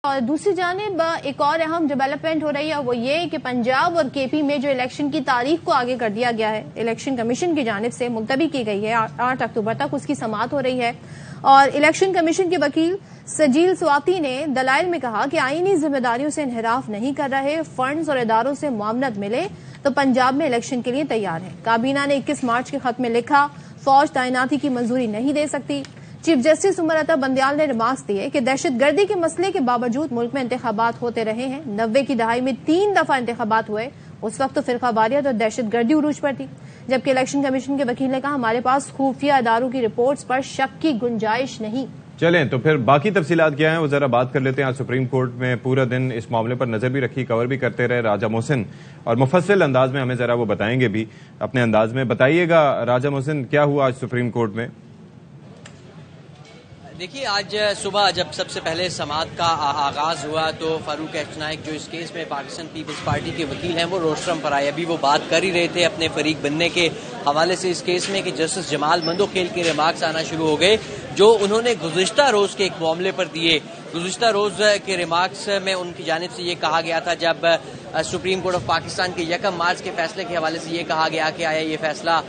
اور دوسری جانب ایک اور اہم ڈیولپمنٹ ہو رہی ہے، وہ یہ کہ پنجاب اور کے پی میں جو الیکشن کی تاریخ کو آگے کر دیا گیا ہے، الیکشن کمیشن کی جانب سے ملتوی کی گئی ہے 8 اکتوبر تک اس کی سماعت ہو رہی ہے۔ اور الیکشن کمیشن کے وکیل سجیل سواتی نے دلائل میں کہا کہ آئینی ذمہ داریوں سے انحراف نہیں کر رہے، فنڈز اور اداروں سے معاونت ملے تو پنجاب میں الیکشن کے لیے تیار ہے۔ کابینہ نے 21 مارچ کے خط میں لکھا فوج تعیناتی کی منظوری نہیں دے سکتی۔ چیف جسٹس عمر عطا بندیال نے ریمارکس دیے کہ دہشت گردی کے مسئلے کے باوجود ملک میں انتخابات ہوتے رہے ہیں۔ 90 کی دہائی میں 3 دفعہ انتخابات ہوئے، اس وقت تو فرقہ واریت اور دہشت گردی عروج پر تھی، جبکہ الیکشن کمیشن کے وکیل نے کہا ہمارے پاس خفیہ اداروں کی رپورٹس پر شک کی گنجائش نہیں۔ چلیں تو پھر باقی تفصیلات کیا ہیں وہ ذرا بات کر لیتے ہیں۔ آج سپریم کورٹ میں پورا دن اس معاملے پر نظر بھی رکھی، کور بھی کرتے رہے راجہ محسن، اور مفصل انداز میں ہمیں ذرا وہ بتائیں گے بھی اپنے انداز میں۔ بتائیے گا راجہ محسن کیا ہوا آج سپریم کورٹ میں؟ دیکھیے، آج صبح جب سب سے پہلے سماعت کا آغاز ہوا تو فاروق احمد نائک جو اس کیس میں پاکستان پیپلز پارٹی کے وکیل ہیں وہ روسٹرم پر آئے۔ ابھی وہ بات کر ہی رہے تھے اپنے فریق بننے کے حوالے سے اس کیس میں کہ جسٹس جمال مندوخیل کے ریمارکس آنا شروع ہو گئے جو انہوں نے گزشتہ روز کے ایک معاملے پر دیے۔ گزشتہ روز کے ریمارکس میں ان کی جانب سے یہ کہا گیا تھا، جب سپریم کورٹ آف پاکستان کے 1 مارچ کے فیصلے کے حوالے سے یہ کہا گیا کہ آیا یہ فیصلہ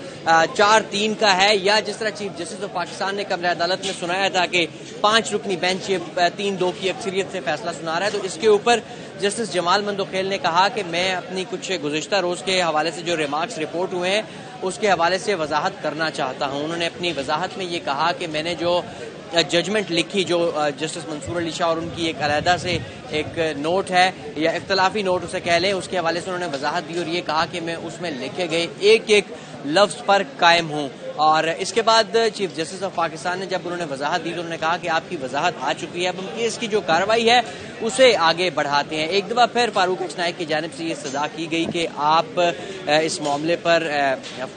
4-3 کا ہے، یا جس طرح چیف جسٹس آف پاکستان نے کمرہ عدالت میں سنایا تھا کہ 5 رکنی بینچ 3-2 کی اکثریت سے فیصلہ سنا رہا ہے، تو اس کے اوپر جسٹس جمال مندوخیل نے کہا کہ میں اپنی کچھ گزشتہ روز کے حوالے سے جو ریمارکس رپورٹ ہوئے ہیں اس کے حوالے سے وضاحت کرنا چاہتا ہوں۔ انہوں نے اپنی وضاحت میں یہ کہا کہ میں نے جو ججمنٹ لکھی جو جسٹس منصور علی شاہ اور ان کی ایک علیحدہ سے ایک نوٹ ہے یا اختلافی نوٹ اسے کہہ لیں، اس کے حوالے سے انہوں نے وضاحت دی اور یہ کہا کہ میں اس میں لکھے گئے ایک ایک لفظ پر قائم ہوں۔ اور اس کے بعد چیف جسٹس آف پاکستان نے جب انہوں نے وضاحت دی تو انہوں نے کہا کہ آپ کی وضاحت آ چکی ہے، اب ہم کیس کی جو کارروائی ہے اسے آگے بڑھاتے ہیں۔ ایک دفعہ پھر فاروق احمد نائک کی جانب سے یہ صدا کی گئی کہ آپ اس معاملے پر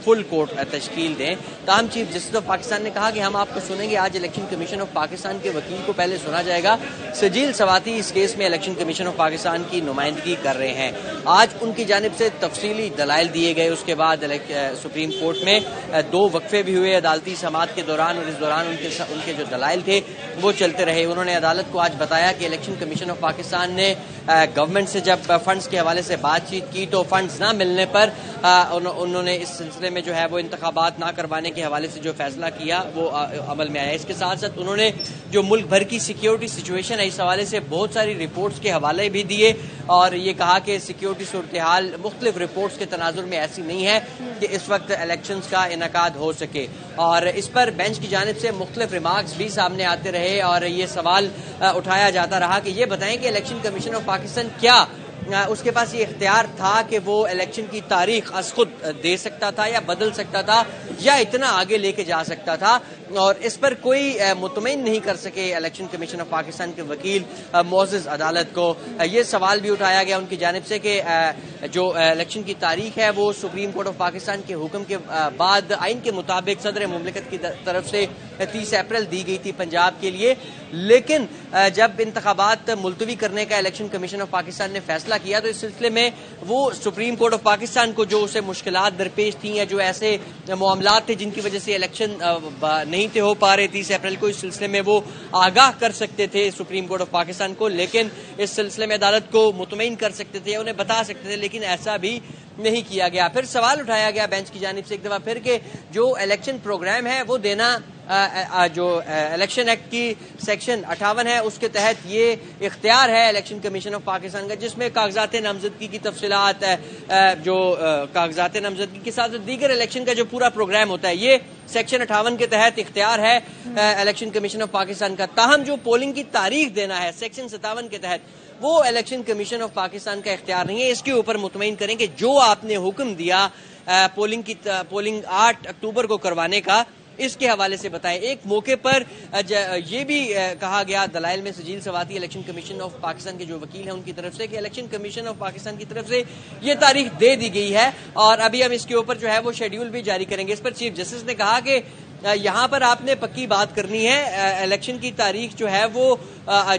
فل کورٹ تشکیل دیں، تاہم چیف جسٹس آف پاکستان نے کہا کہ ہم آپ کو سنیں گے۔ آج الیکشن کمیشن آف پاکستان کے وکیل کو پہلے سنا جائے گا۔ سجیل سواتی اس کیس میں الیکشن کمیشن آف پاکستان کی نمائندگی کر رہے ہیں۔ آج ان کی جانب سے تفصیلی دلائل دیے گئے، اس کے بعد سپریم کورٹ میں 2 وقفے بھی ہوئے عدالتی سماعت کے دوران، اور اس دوران ان کے جو دلائل تھے وہ چلتے رہے۔ انہوں نے عدالت کو آج بتایا کہ الیکشن کمیشن آف پاکستان نے گورنمنٹ سے جب فنڈز کے حوالے سے بات چیت کی تو فنڈز نہ ملنے پر انہوں نے اس سلسلے میں جو ہے وہ انتخابات نہ کروانے کے حوالے سے جو فیصلہ کیا وہ عمل میں آیا۔ اس کے ساتھ ساتھ انہوں نے جو ملک بھر کی سیکیورٹی سچویشن ہے اس حوالے سے بہت ساری رپورٹس کے حوالے بھی دیے اور یہ کہا کہ سیکیورٹی صورتحال مختلف رپورٹس کے تناظر میں ایسی نہیں ہے کہ اس وقت الیکشنز کا انعقاد ہو سکے، اور اس پر بینچ کی جانب سے مختلف ریمارکس بھی سامنے آتے رہے اور یہ سوال اٹھایا جاتا رہا کہ یہ بتائیں کہ الیکشن کمیشن آف پاکستان کیا اس کے پاس یہ اختیار تھا کہ وہ الیکشن کی تاریخ از خود دے سکتا تھا یا بدل سکتا تھا یا اتنا آگے لے کے جا سکتا تھا، اور اس پر کوئی مطمئن نہیں کر سکے الیکشن کمیشن آف پاکستان کے وکیل معزز عدالت کو۔ یہ سوال بھی اٹھایا گیا ان کی جانب سے کہ جو الیکشن کی تاریخ ہے وہ سپریم کورٹ آف پاکستان کے حکم کے بعد آئین کے مطابق صدر مملکت کی طرف سے 30 اپریل دی گئی تھی پنجاب کے لیے، لیکن جب انتخابات ملتوی کرنے کا الیکشن کمیشن آف پاکستان نے فیصلہ کیا تو اس سلسلے میں وہ سپریم کورٹ آف پاکستان کو جو اسے مشکلات درپیش تھیں یا جو ایسے معاملات تھے جن کی وجہ سے الیکشن نہیں تھے ہو پا رہے 30 اپریل کو، اس سلسلے میں وہ آگاہ کر سکتے تھے سپریم کورٹ آف پاکستان کو، لیکن اس سلسلے میں عدالت کو مطمئن کر سکتے تھے، انہیں بتا سکتے تھے، لیکن ایسا بھی نہیں کیا گیا۔ پھر سوال اٹھایا گیا بینچ کی جانب سے ایک دفعہ پھر کہ جو الیکشن پروگرام ہے وہ دینا جو الیکشن ایکٹ کی سیکشن 58 ہے اس کے تحت یہ اختیار ہے الیکشن کمیشن آف پاکستان کا، جس میں کاغذات نامزدگی کی تفصیلات جو کاغذات نامزدگی کے ساتھ دیگر الیکشن کا جو پورا پروگرام ہوتا ہے یہ سیکشن 58 کے تحت اختیار ہے الیکشن کمیشن آف پاکستان کا، تاہم جو پولنگ کی تاریخ دینا ہے سیکشن 57 کے تحت وہ الیکشن کمیشن آف پاکستان کا اختیار نہیں ہے۔ اس کے اوپر مطمئن کریں کہ جو آپ نے حکم دیا پولنگ 8 اکتوبر کو کروانے کا اس کے حوالے سے بتائیں۔ ایک موقع پر یہ بھی کہا گیا دلائل میں Sajeel Swati election commission of Pakistan کے جو وکیل ہیں ان کی طرف سے کہ الیکشن کمیشن آف پاکستان کی طرف سے یہ تاریخ دے دی گئی ہے اور ابھی ہم اس کے اوپر جو ہے وہ شیڈیول بھی جاری کریں گے۔ اس پر چیف جسٹس نے کہا کہ یہاں پر آپ نے پکی بات کرنی ہے، الیکشن کی تاریخ جو ہے وہ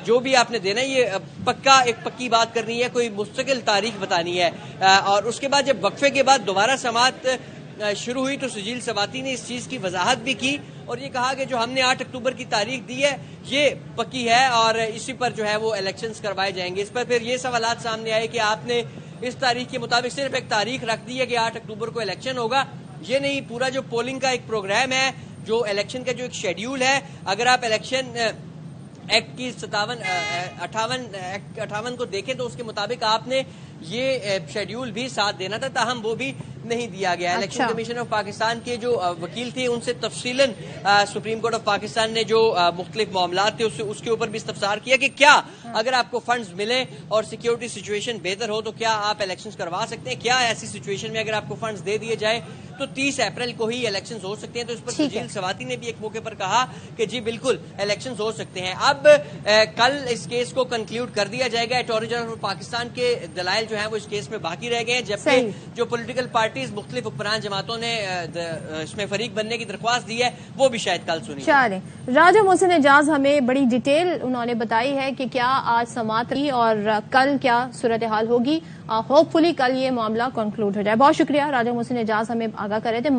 جو بھی آپ نے دینا ہے یہ پکی بات کرنی ہے، کوئی مستقل تاریخ بتانی ہے۔ اور اس کے بعد جب وقفے کے بعد دوبارہ سماعت شروع ہوئی تو سجیل سواتی نے اس چیز کی وضاحت بھی کی اور یہ کہا کہ جو ہم نے 8 اکتوبر کی تاریخ دی ہے یہ پکی ہے اور اسی پر جو ہے وہ الیکشنز کروائے جائیں گے. اس پر پھر یہ سوالات سامنے آئے کہ آپ نے اس تاریخ کے مطابق صرف ایک تاریخ رکھ دی ہے کہ 8 اکتوبر کو الیکشن ہوگا. یہ نہیں, پورا جو پولنگ کا ایک پروگرام ہے, جو الیکشن کا جو ایک شیڈیول ہے, اگر آپ الیکشن ایکٹ کی 58 کو دیکھیں تو اس کے مطابق آپ نے یہ شیڈیول بھی ساتھ دینا تھا, تاہم وہ بھی نہیں دیا گیا. الیکشن کمیشن آف پاکستان کے جو وکیل تھے ان سے تفصیلاً سپریم کورٹ آف پاکستان نے جو مختلف معاملات تھے اس کے اوپر بھی استفسار کیا کہ کیا اگر آپ کو فنڈز ملیں اور سیکیورٹی سچویشن بہتر ہو تو کیا آپ الیکشنز کروا سکتے ہیں, کیا ایسی سچویشن میں اگر آپ کو فنڈز دے دیے جائے تو 30 اپریل کو ہی الیکشنز ہو سکتے ہیں. تو اس پر سجیل سواتی نے بھی ایک موقع پر کہا کہ جی بالکل الیکشنز ہو سکتے ہیں. اب کل اس کیس کو کنکلیوڈ کر دیا جائے گا. اٹارنی جنرل آف پاکستان کے دلائل جو ہیں وہ اس کیس میں باقی رہ گئے ہیں, جبکہ جو پولیٹیکل پارٹیز مختلف حکمران جماعتوں نے اس میں فریق بننے کی درخواست دی ہے وہ بھی شاید کل سنی جائے. راجہ محسن اعجاز ہمیں بڑی ڈیٹیل انہوں نے بتائی ہے کہ کیا آج سماعت رہی اور کل کیا صورتحال ہوگی. ہوپ فلی کل یہ معاملہ کنکلوڈ ہو جائے. بہت شکریہ راجہ محسن اعجاز ہمیں آگاہ کر رہے تھے.